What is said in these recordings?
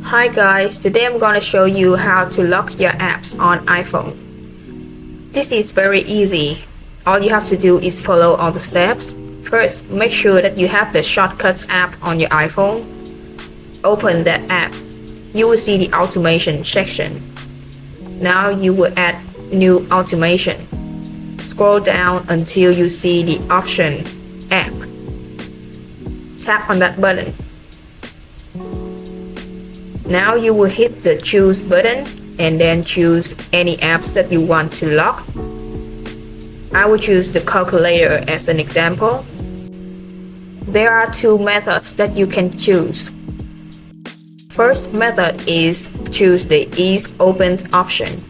Hi guys, today I'm gonna show you how to lock your apps on iPhone. This is very easy. All you have to do is follow all the steps. First, make sure that you have the Shortcuts app on your iPhone. Open that app. You will see the automation section. Now you will add new automation. Scroll down until you see the option app. Tap on that button. Now you will hit the choose button and then choose any apps that you want to lock. I will choose the calculator as an example. There are two methods that you can choose. First method is choose the ease opened option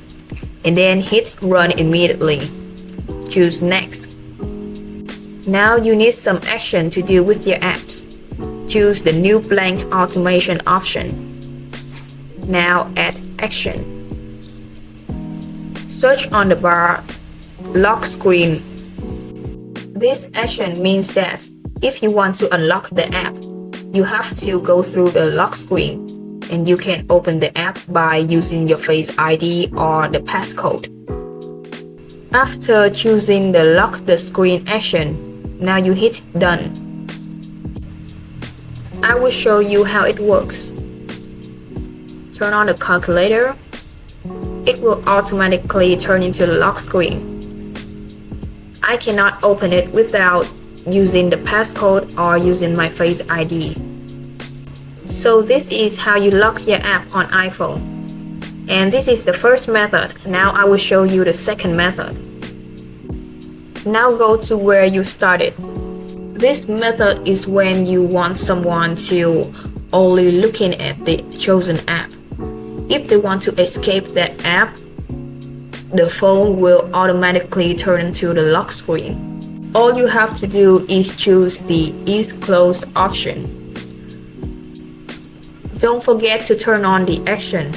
and then hit run immediately. Choose next. Now you need some action to do with your apps. Choose the new blank automation option. Now add action. Search on the bar lock screen. This action means that if you want to unlock the app, you have to go through the lock screen and you can open the app by using your Face ID or the passcode. After choosing the lock the screen action, now you hit done. I will show you how it works. Turn on the calculator. It will automatically turn into the lock screen. I cannot open it without using the passcode or using my Face ID. So this is how you lock your app on iPhone. And this is the first method. Now I will show you the second method. Now go to where you started. This method is when you want someone to only looking at the chosen app. If they want to escape that app, the phone will automatically turn into the lock screen. All you have to do is choose the Ease Closed option. Don't forget to turn on the action.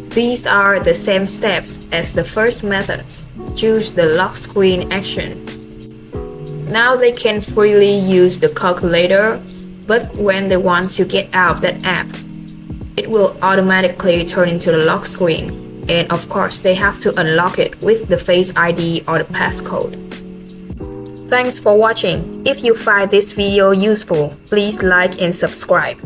These are the same steps as the first methods. Choose the lock screen action. Now they can freely use the calculator, but when they want to get out of that app, it will automatically turn into the lock screen. And of course, they have to unlock it with the Face ID or the passcode. Thanks for watching. If you find this video useful, please like and subscribe.